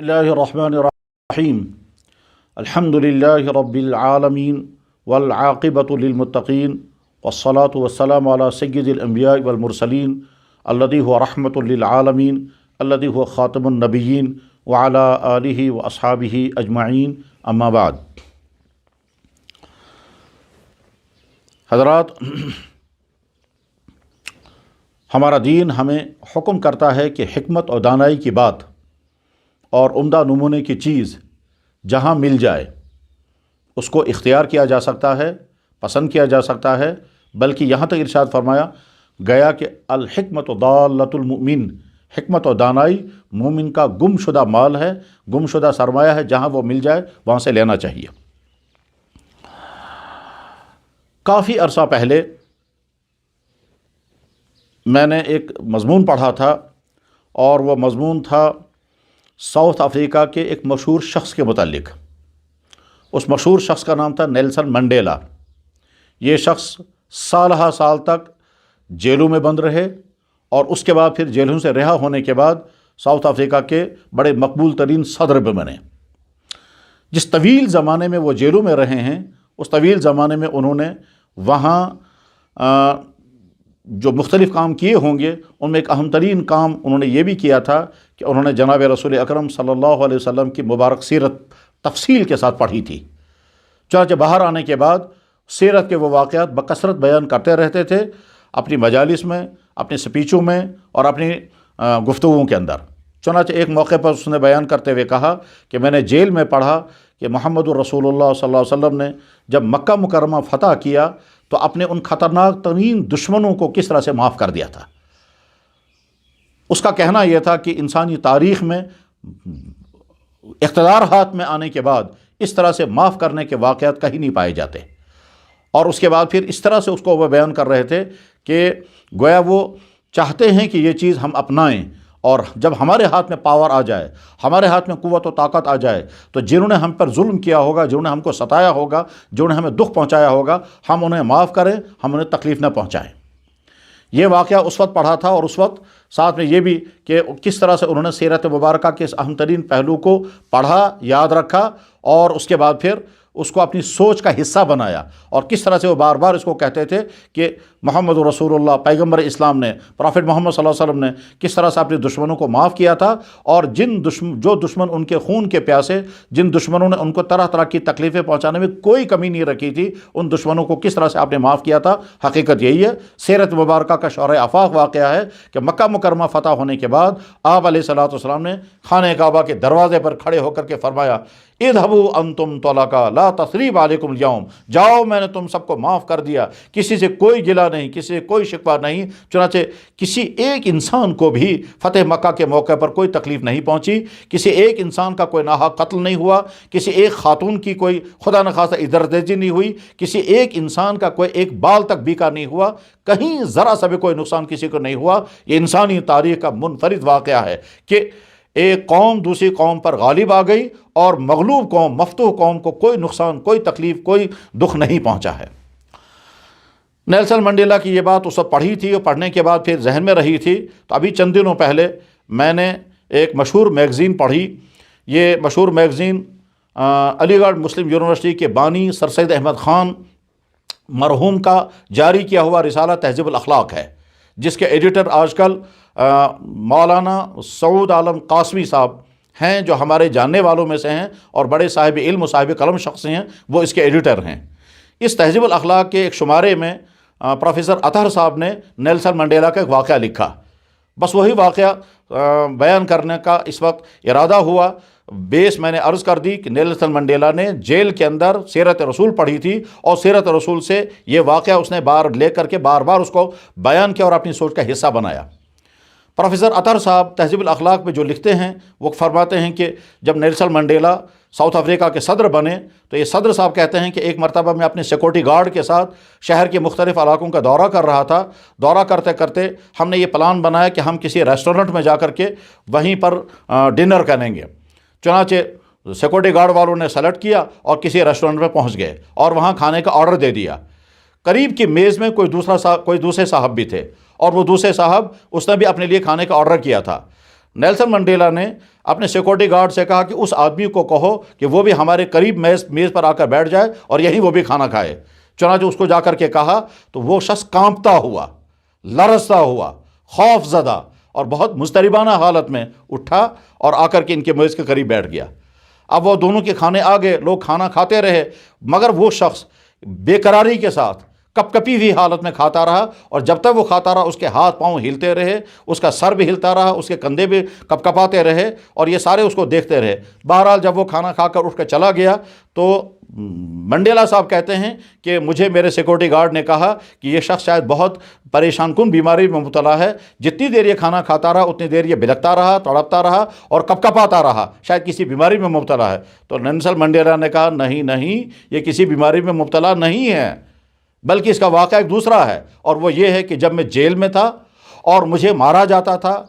बिस्मिल्लाहिर्रहमानिर्रहीम अल्हम्दुलिल्लाहि रब्बिल आलमीन वल आक़िबतु लिल मुत्तक़ीन वस्सलातु वस्सलामु अला सय्यिदिल अंबिया वल मुरसलीन अल्लज़ी हुवा रहमतुल लिल आलमीन अल्लज़ी हुवा ख़ातिमुन नबिय्यीन व अला आलिहि व अस्हाबिहि अजमईन अम्मा बाद। हज़रात, हमारा दीन हमें हुक्म करता है कि हिकमत और दानाई की बात और उम्दा नमूने की चीज़ जहाँ मिल जाए उसको इख्तियार किया जा सकता है, पसंद किया जा सकता है। बल्कि यहाँ तक इरशाद फरमाया गया कि अल हिकमत दालतुल मुमिन, हिकमत और दानाई मोमिन का गुमशुदा माल है, गुमशुदा सरमाया है। जहाँ वो मिल जाए वहाँ से लेना चाहिए। काफ़ी अरसा पहले मैंने एक मज़मून पढ़ा था और वह मज़मून था साउथ अफ्रीका के एक मशहूर शख्स के मुतालिक। उस मशहूर शख्स का नाम था नेल्सन मंडेला। ये शख्स साल साल तक जेलों में बंद रहे और उसके बाद फिर जेलों से रिहा होने के बाद साउथ अफ्रीका के बड़े मकबूल तरीन सदर भी बने। जिस तवील ज़माने में वो जेलों में रहे हैं, उस तवील ज़माने में उन्होंने वहाँ जो मुख्तलिफ़ काम किए होंगे, उनमें एक अहम तरीन काम उन्होंने ये भी किया था कि उन्होंने जनाब रसूल अकरम सल्लल्लाहु अलैहि वसल्लम की मुबारक सीरत तफसील के साथ पढ़ी थी। चुनांचे बाहर आने के बाद सीरत के वो वाक़यात बकसरत बयान करते रहते थे अपनी मजालिस में, अपनी स्पीचों में और अपनी गुफ्तगुओं के अंदर। चुनांचे एक मौके पर उसने बयान करते हुए कहा कि मैंने जेल में पढ़ा कि मुहम्मदुर रसूलुल्लाह सल्लल्लाहु अलैहि वसल्लम ने जब मक्का मुकर्रमा फ़तह किया तो अपने उन ख़तरनाक तरीन दुश्मनों को किस तरह से माफ़ कर दिया था। उसका कहना यह था कि इंसानी तारीख़ में इक़्तिदार हाथ में आने के बाद इस तरह से माफ़ करने के वाक़यात कहीं नहीं पाए जाते। और उसके बाद फिर इस तरह से उसको वह बयान कर रहे थे कि गोया वो चाहते हैं कि ये चीज़ हम अपनाएं और जब हमारे हाथ में पावर आ जाए, हमारे हाथ में क़ुव्वत और ताकत आ जाए, तो जिन्होंने हम पर जुल्म किया होगा, जिन्होंने हमको सताया होगा, जिन्होंने हमें दुख पहुंचाया होगा, हम उन्हें माफ़ करें, हम उन्हें तकलीफ़ न पहुंचाएं। ये वाक़या उस वक्त पढ़ा था और उस वक्त साथ में ये भी कि किस तरह से उन्होंने सीरत मुबारका के इस अहम तरीन पहलू को पढ़ा, याद रखा और उसके बाद फिर उसको अपनी सोच का हिस्सा बनाया और किस तरह से वो बार बार इसको कहते थे कि मोहम्मद रसूलुल्लाह पैगम्बर इस्लाम ने, प्रॉफिट मोहम्मद सल्लल्लाहु अलैहि वसल्लम ने किस तरह से अपने दुश्मनों को माफ़ किया था और जो दुश्मन उनके खून के प्यासे, जिन दुश्मनों ने उनको तरह तरह की तकलीफ़ें पहुँचाने में कोई कमी नहीं रखी थी, उन दुश्मनों को किस तरह से आपने माफ़ किया था। हकीकत यही है। सीरत मुबारका का शौर आफाक वाक़या है कि मक्का मुकर्रमा फ़तह होने के बाद आप अलैहिस्सलातु वस्सलाम ने खाने काबा के दरवाज़े पर खड़े होकर के फरमाया, इज़हबू अंतुम तलका ला तस्रीब अलैकुम यौम, जाओ मैंने तुम सबको माफ़ कर दिया, किसी से कोई गिला नहीं, किसी से कोई शिकवा नहीं। चुनांचे किसी एक इंसान को भी फ़तेह मक्का के मौके पर कोई तकलीफ़ नहीं पहुँची, किसी एक इंसान का कोई नाहक कत्ल नहीं हुआ, किसी एक खातून की कोई खुदा न खास्ता इज़्ज़त नहीं हुई, किसी एक इंसान का कोई एक बाल तक बीका नहीं हुआ, कहीं ज़रा सा भी कोई नुकसान किसी को नहीं हुआ। ये इंसानी तारीख़ का मुनफरिद वाक़या है कि एक कौम दूसरी कौम पर गालिब आ गई और मगलूब कौम, मफतूह कौम को कोई नुकसान, कोई तकलीफ़, कोई दुख नहीं पहुंचा है। नेल्सन मंडेला की ये बात उस वक्त पढ़ी थी और पढ़ने के बाद फिर जहन में रही थी। तो अभी चंद दिनों पहले मैंने एक मशहूर मैगज़ीन पढ़ी। ये मशहूर मैगज़ीन अलीगढ़ मुस्लिम यूनिवर्सिटी के बानी सर सैयद अहमद ख़ान मरहूम का जारी किया हुआ रिसाला तहज़ीबुल अख़लाक़ है, जिसके एडिटर आजकल मौलाना सऊद आलम कासमी साहब हैं, जो हमारे जानने वालों में से हैं और बड़े साहिब इल्म, साहिब कलम शख्स हैं। वो इसके एडिटर हैं। इस तहज़ीबुल अख़लाक़ के एक शुमारे में प्रोफेसर अतहर साहब ने नेल्सन मंडेला का एक वाक़या लिखा। बस वही वाक़या बयान करने का इस वक्त इरादा हुआ। बेस मैंने अर्ज़ कर दी कि नेल्सन मंडेला ने जेल के अंदर सीरत रसूल पढ़ी थी और सीरत रसूल से ये वाक़या उसने ले करके बार बार उसको बयान किया और अपनी सोच का हिस्सा बनाया। प्रोफेसर अतहर साहब तहज़ीबुल अख़लाक़ में जो लिखते हैं वो फरमाते हैं कि जब नेल्सन मंडेला साउथ अफ्रीका के सदर बने तो ये सदर साहब कहते हैं कि एक मरतबा मैं अपने सिक्योरिटी गार्ड के साथ शहर के मुख्तलिफ़ इलाकों का दौरा कर रहा था। दौरा करते करते हमने ये प्लान बनाया कि हम किसी रेस्टोरेंट में जा कर के वहीं पर डिनर करेंगे। चुनांचे सिक्योरिटी गार्ड वालों ने सेलेक्ट किया और किसी रेस्टोरेंट में पहुँच गए और वहाँ खाने का ऑर्डर दे दिया। करीब की मेज़ में कोई दूसरे साहब भी थे और वो दूसरे साहब उसने भी अपने लिए खाने का ऑर्डर किया था। نیلسن منڈیلا نے اپنے سیکورٹی گارڈ سے کہا کہ اس آدمی کو کہو کہ وہ بھی ہمارے قریب میز پر آ کر بیٹھ جائے اور یہیں وہ بھی کھانا کھائے۔ چنانچہ اس کو جا کر کے کہا تو وہ شخص کانپتا ہوا، لرزتا ہوا، خوف زدہ اور بہت مضطربانہ حالت میں اٹھا اور آ کر کے ان کے میز کے قریب بیٹھ گیا۔ اب وہ دونوں کے کھانے آ گئے، لوگ کھانا کھاتے رہے، مگر وہ شخص بے قراری کے ساتھ کپ کپی ہوئی حالت میں کھاتا رہا، اور جب تک وہ کھاتا رہا اس کے ہاتھ پاؤں ہلتے رہے، اس کا سر بھی ہلتا رہا، اس کے کندھے بھی کپ کپاتے رہے، اور یہ سارے اس کو دیکھتے رہے۔ بہرحال جب وہ کھانا کھا کر اٹھ کر چلا گیا تو منڈیلا صاحب کہتے ہیں کہ مجھے میرے سیکورٹی گارڈ نے کہا کہ یہ شخص شاید بہت پریشان کن بیماری میں مبتلا ہے، جتنی دیر یہ کھانا کھاتا رہا اتنی دیر یہ بلکتا رہا، تڑپتا رہا اور کپ کپاتا رہا، شاید کسی بیماری میں مبتلا ہے۔ تو نیلسن منڈیلا نے کہا نہیں، یہ کسی بیماری میں مبتلا نہیں ہے، بلکہ اس کا واقعہ ایک دوسرا ہے، اور وہ یہ ہے کہ جب میں جیل میں تھا اور مجھے مارا جاتا تھا،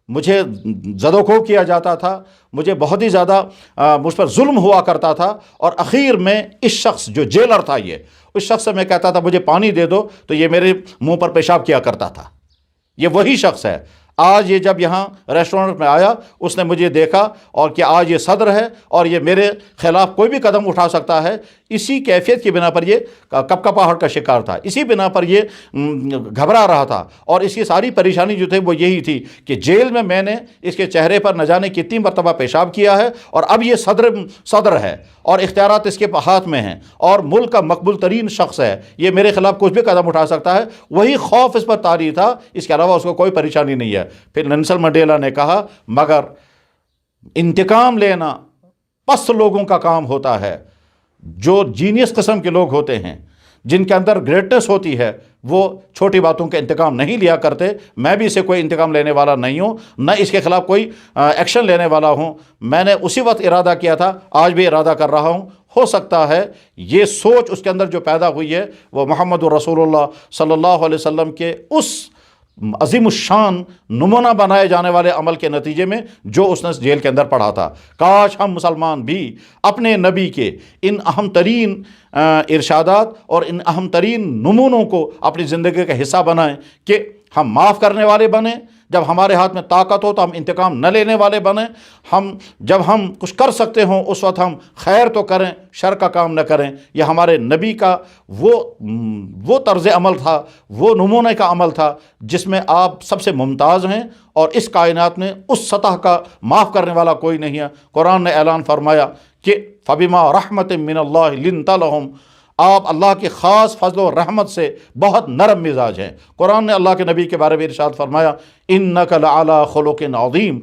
مجھے زد و کو کیا جاتا تھا، مجھے بہت ہی زیادہ مجھ پر ظلم ہوا کرتا تھا، اور اخیر میں اس شخص جو جیلر تھا اس شخص سے میں کہتا تھا مجھے پانی دے دو تو یہ میرے منہ پر پیشاب کیا کرتا تھا۔ یہ وہی شخص ہے۔ آج یہ جب یہاں ریسٹورنٹ میں آیا اس نے مجھے دیکھا اور کہ آج یہ صدر ہے اور یہ میرے خلاف کوئی بھی قدم اٹھا سکتا ہے، اسی کیفیت کی بنا پر یہ کپ کپاہٹ کا شکار تھا، اسی بنا پر یہ گھبرا رہا تھا، اور اس کی ساری پریشانی جو تھی وہ یہی تھی کہ جیل میں نے اس کے چہرے پر نہ جانے کتنی مرتبہ پیشاب کیا ہے، اور اب یہ صدر ہے اور اختیارات اس کے ہاتھ میں ہیں اور ملک کا مقبول ترین شخص ہے، یہ میرے خلاف کچھ بھی قدم اٹھا سکتا ہے۔ وہی خوف اس پر طاری تھا، اس کے علاوہ اس کو کوئی پریشانی نہیں ہے۔ پھر نیلسن منڈیلا نے کہا مگر انتقام لینا پست لوگوں کا کام ہوتا ہے، جو جینیس قسم کے لوگ ہوتے ہیں، جن کے اندر گریٹنس ہوتی ہے، وہ چھوٹی باتوں کے انتقام نہیں لیا کرتے۔ میں بھی اسے کوئی انتقام لینے والا نہیں ہوں، نہ اس کے خلاف کوئی ایکشن لینے والا ہوں۔ میں نے اسی وقت ارادہ کیا تھا، آج بھی ارادہ کر رہا ہوں۔ ہو سکتا ہے یہ سوچ اس کے اندر جو پیدا ہوئی ہے وہ محمد رسول اللہ صلی اللہ علیہ وسلم کے اس عظیم الشان نمونہ بنائے جانے والے عمل کے نتیجے میں جو اس نے جیل کے اندر پڑھا تھا۔ کاش ہم مسلمان بھی اپنے نبی کے ان اہم ترین ارشادات اور ان اہم ترین نمونوں کو اپنی زندگی کا حصہ بنائیں کہ ہم معاف کرنے والے بنیں، جب ہمارے ہاتھ میں طاقت ہو تو ہم انتقام نہ لینے والے بنیں، جب ہم کچھ کر سکتے ہوں اس وقت ہم خیر تو کریں، شر کا کام نہ کریں۔ یہ ہمارے نبی کا وہ طرز عمل تھا، وہ نمونے کا عمل تھا جس میں آپ سب سے ممتاز ہیں، اور اس کائنات میں اس سطح کا معاف کرنے والا کوئی نہیں ہے۔ قرآن نے اعلان فرمایا کہ فَبِمَا رَحْمَةٍ مِّنَ اللَّهِ لِنْتَ لَهُمْ، آپ اللہ کے خاص فضل و رحمت سے بہت نرم مزاج ہیں۔ قرآن نے اللہ کے نبی کے بارے میں ارشاد فرمایا اِنَّكَ لَعَلَىٰ خُلُقٍ عَظِيمٍ،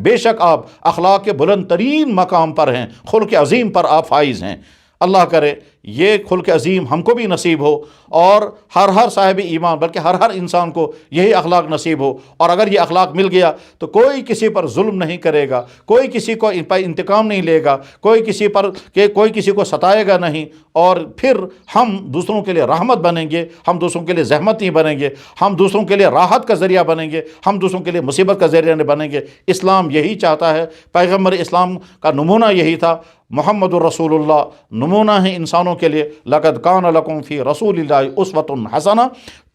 بے شک آپ اخلاق کے بلند ترین مقام پر ہیں، خلق عظیم پر آپ فائز ہیں۔ اللہ کرے یہ خلق عظیم ہم کو بھی نصیب ہو، اور ہر صاحب ایمان بلکہ ہر انسان کو یہی اخلاق نصیب ہو، اور اگر یہ اخلاق مل گیا تو کوئی کسی پر ظلم نہیں کرے گا، کوئی کسی کو انتقام نہیں لے گا، کوئی کسی کو ستائے گا نہیں، اور پھر ہم دوسروں کے لیے رحمت بنیں گے، ہم دوسروں کے لیے زحمت نہیں بنیں گے، ہم دوسروں کے لیے راحت کا ذریعہ بنیں گے، ہم دوسروں کے لیے مصیبت کا ذریعہ نہیں بنیں گے۔ اسلام یہی چاہتا ہے، پیغمبر اسلام کا نمونہ یہی تھا۔ محمد الرسول اللہ نمونہ ہے انسانوں کے لیے، لقد کان لکم فی رسول اللہ اسوۃ حسنہ،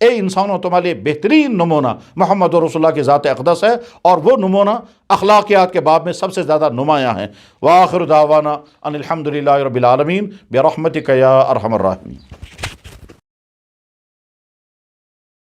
اے انسانوں تمہارے لیے بہترین نمونہ محمد رسول اللہ کی ذات اقدس ہے، اور وہ نمونہ اخلاقیات کے باب میں سب سے زیادہ نمایاں ہیں۔ وآخر دعوانا ان الحمد للہ رب العالمین برحمتک یا ارحم الراحمین۔